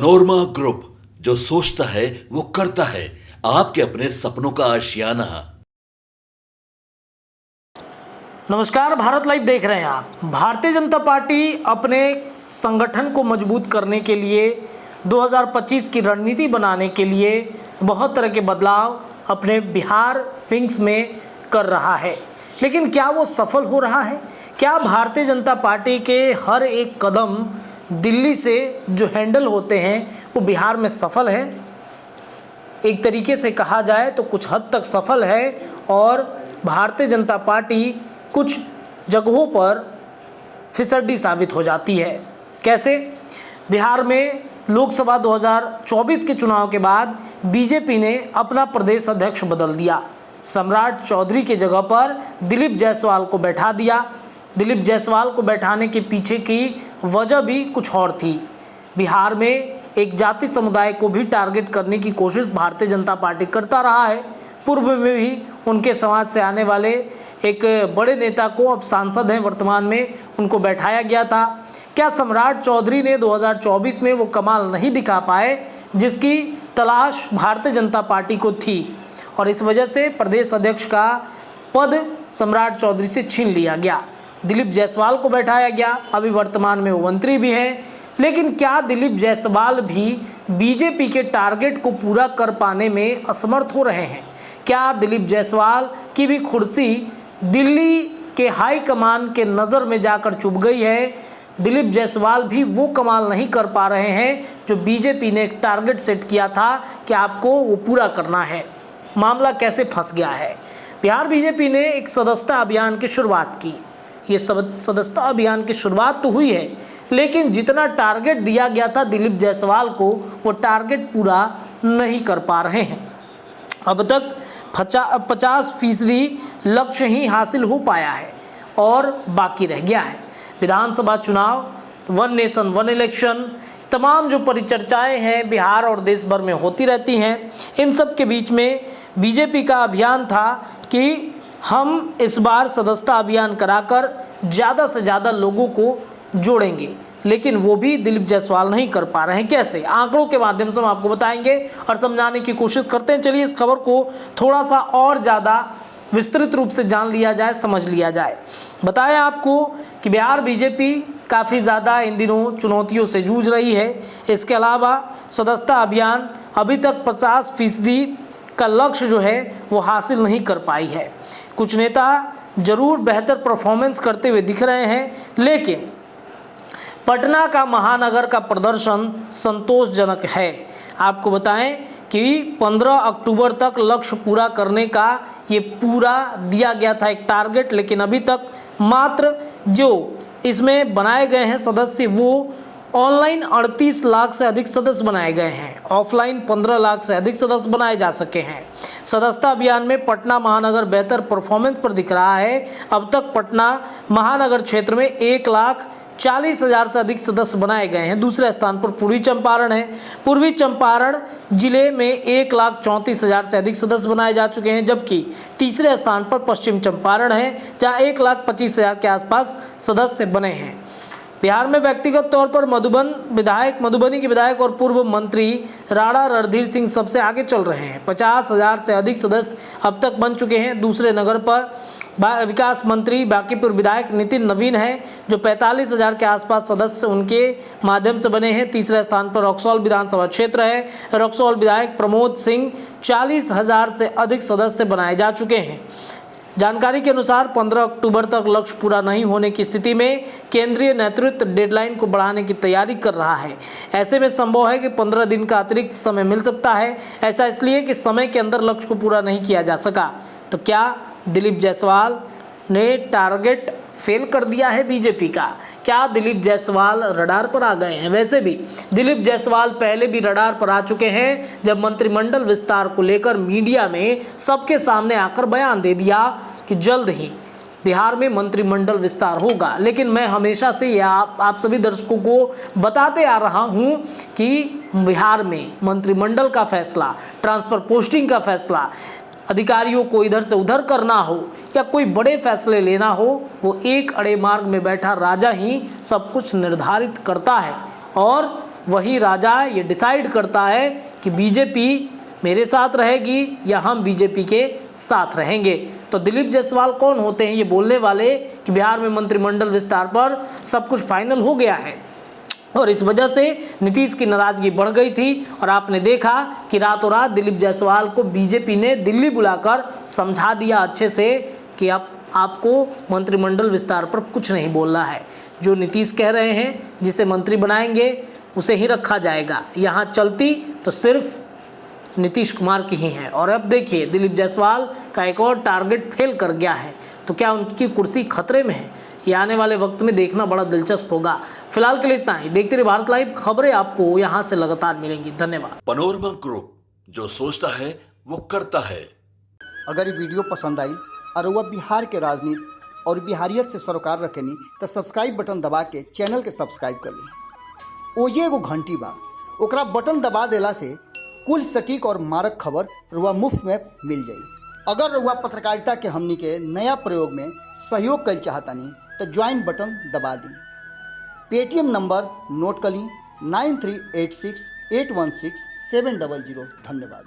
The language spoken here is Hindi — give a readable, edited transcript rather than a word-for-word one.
पनोरमा ग्रुप, जो सोचता है वो करता है। आपके अपने सपनों का आशियाना। नमस्कार, भारत लाइव देख रहे हैं आप। भारतीय जनता पार्टी अपने संगठन को मजबूत करने के लिए 2025 की रणनीति बनाने के लिए बहुत तरह के बदलाव अपने बिहार विंग्स में कर रहा है, लेकिन क्या वो सफल हो रहा है? क्या भारतीय जनता पार्टी के हर एक कदम दिल्ली से जो हैंडल होते हैं वो बिहार में सफल है? एक तरीके से कहा जाए तो कुछ हद तक सफल है, और भारतीय जनता पार्टी कुछ जगहों पर फिसड्डी साबित हो जाती है। कैसे? बिहार में लोकसभा 2024 के चुनाव के बाद बीजेपी ने अपना प्रदेश अध्यक्ष बदल दिया। सम्राट चौधरी के जगह पर दिलीप जायसवाल को बैठा दिया। दिलीप जायसवाल को बैठाने के पीछे की वजह भी कुछ और थी। बिहार में एक जाति समुदाय को भी टारगेट करने की कोशिश भारतीय जनता पार्टी करता रहा है। पूर्व में भी उनके समाज से आने वाले एक बड़े नेता को, अब सांसद हैं वर्तमान में, उनको बैठाया गया था। क्या सम्राट चौधरी ने 2024 में वो कमाल नहीं दिखा पाए जिसकी तलाश भारतीय जनता पार्टी को थी, और इस वजह से प्रदेश अध्यक्ष का पद सम्राट चौधरी से छीन लिया गया। दिलीप जायसवाल को बैठाया गया। अभी वर्तमान में वो मंत्री भी हैं, लेकिन क्या दिलीप जायसवाल भी बीजेपी के टारगेट को पूरा कर पाने में असमर्थ हो रहे हैं? क्या दिलीप जायसवाल की भी कुर्सी दिल्ली के हाई कमान के नज़र में जाकर चुभ गई है? दिलीप जायसवाल भी वो कमाल नहीं कर पा रहे हैं जो बीजेपी ने एक टारगेट सेट किया था कि आपको वो पूरा करना है। मामला कैसे फंस गया है? बिहार बीजेपी ने एक सदस्यता अभियान की शुरुआत की। ये सदस्यता अभियान की शुरुआत तो हुई है, लेकिन जितना टारगेट दिया गया था दिलीप जायसवाल को, वो टारगेट पूरा नहीं कर पा रहे हैं। अब तक 50% लक्ष्य ही हासिल हो पाया है और बाकी रह गया है। विधानसभा चुनाव, वन नेशन वन इलेक्शन, तमाम जो परिचर्चाएं हैं बिहार और देश भर में होती रहती हैं, इन सब के बीच में बीजेपी का अभियान था कि हम इस बार सदस्यता अभियान कराकर ज़्यादा से ज़्यादा लोगों को जोड़ेंगे, लेकिन वो भी दिलीप जायसवाल नहीं कर पा रहे हैं। कैसे? आंकड़ों के माध्यम से हम आपको बताएंगे और समझाने की कोशिश करते हैं। चलिए इस खबर को थोड़ा सा और ज़्यादा विस्तृत रूप से जान लिया जाए, समझ लिया जाए। बताया आपको कि बिहार बीजेपी काफ़ी ज़्यादा इन दिनों चुनौतियों से जूझ रही है। इसके अलावा सदस्यता अभियान अभी तक 50% का लक्ष्य जो है वो हासिल नहीं कर पाई है। कुछ नेता जरूर बेहतर परफॉर्मेंस करते हुए दिख रहे हैं, लेकिन पटना का महानगर का प्रदर्शन संतोषजनक है। आपको बताएं कि 15 अक्टूबर तक लक्ष्य पूरा करने का ये पूरा दिया गया था एक टारगेट, लेकिन अभी तक मात्र जो इसमें बनाए गए हैं सदस्य, वो ऑनलाइन 38 लाख से अधिक सदस्य बनाए गए हैं, ऑफलाइन 15 लाख से अधिक सदस्य बनाए जा सके हैं। सदस्यता अभियान में पटना महानगर बेहतर परफॉर्मेंस पर दिख रहा है। अब तक पटना महानगर क्षेत्र में 1,40,000 से अधिक सदस्य बनाए गए हैं। दूसरे स्थान पर पूर्वी चंपारण है। पूर्वी चंपारण जिले में 1,34,000 से अधिक सदस्य बनाए जा चुके हैं, जबकि तीसरे स्थान पर पश्चिम चंपारण है, जहां 1,25,000 के आसपास सदस्य बने हैं। बिहार में व्यक्तिगत तौर पर मधुबनी के विधायक और पूर्व मंत्री राणा रणधीर सिंह सबसे आगे चल रहे हैं। 50,000 से अधिक सदस्य अब तक बन चुके हैं। दूसरे नगर पर विकास मंत्री बांकीपुर विधायक नितिन नवीन है, जो 45,000 के आसपास सदस्य उनके माध्यम से बने हैं। तीसरे स्थान पर रक्सौल विधानसभा क्षेत्र है। रक्सौल विधायक प्रमोद सिंह 40,000 से अधिक सदस्य बनाए जा चुके हैं। जानकारी के अनुसार 15 अक्टूबर तक लक्ष्य पूरा नहीं होने की स्थिति में केंद्रीय नेतृत्व डेडलाइन को बढ़ाने की तैयारी कर रहा है। ऐसे में संभव है कि 15 दिन का अतिरिक्त समय मिल सकता है। ऐसा इसलिए कि समय के अंदर लक्ष्य को पूरा नहीं किया जा सका। तो क्या दिलीप जायसवाल ने टारगेट फेल कर दिया है बीजेपी का? क्या दिलीप जायसवाल रडार पर आ गए हैं? वैसे भी दिलीप जायसवाल पहले भी रडार पर आ चुके हैं, जब मंत्रिमंडल विस्तार को लेकर मीडिया में सबके सामने आकर बयान दे दिया कि जल्द ही बिहार में मंत्रिमंडल विस्तार होगा। लेकिन मैं हमेशा से आप सभी दर्शकों को बताते आ रहा हूं कि बिहार में मंत्रिमंडल का फैसला, ट्रांसफर पोस्टिंग का फैसला, अधिकारियों को इधर से उधर करना हो या कोई बड़े फैसले लेना हो, वो एक अड़े मार्ग में बैठा राजा ही सब कुछ निर्धारित करता है। और वही राजा ये डिसाइड करता है कि बीजेपी मेरे साथ रहेगी या हम बीजेपी के साथ रहेंगे। तो दिलीप जायसवाल कौन होते हैं ये बोलने वाले कि बिहार में मंत्रिमंडल विस्तार पर सब कुछ फाइनल हो गया है, और इस वजह से नीतीश की नाराजगी बढ़ गई थी। और आपने देखा कि रातों रात दिलीप जायसवाल को बीजेपी ने दिल्ली बुलाकर समझा दिया अच्छे से कि आपको मंत्रिमंडल विस्तार पर कुछ नहीं बोलना है, जो नीतीश कह रहे हैं जिसे मंत्री बनाएंगे उसे ही रखा जाएगा, यहाँ चलती तो सिर्फ नीतीश कुमार की ही है। और अब देखिए दिलीप जायसवाल का एक और टारगेट फेल कर गया है, तो क्या उनकी कुर्सी खतरे में है, ये आने वाले वक्त में देखना बड़ा दिलचस्प होगा। फिलहाल के लिए इतना ही। देखते रहिए भारत लाइव, खबरें आपको यहाँ से लगातार मिलेंगी। धन्यवाद। पनोरमा ग्रुप, जो सोचता है वो करता है। अगर ये वीडियो पसंद आई और वह बिहार के राजनीति और बिहारियत से सरोकार रखेनी तो सब्सक्राइब बटन दबा के चैनल के सब्सक्राइब कर ली। ओजे एगो घंटी बा, ओकरा बटन दबा देला से कुल सटीक और मारक खबर रुआ मुफ्त में मिल जाई। अगर रुआ पत्रकारिता के हमनी के नया प्रयोग में सहयोग कर चाहतानी तो ज्वाइन बटन दबा दी। पेटीएम नंबर नोट कर ली 9386816700। धन्यवाद।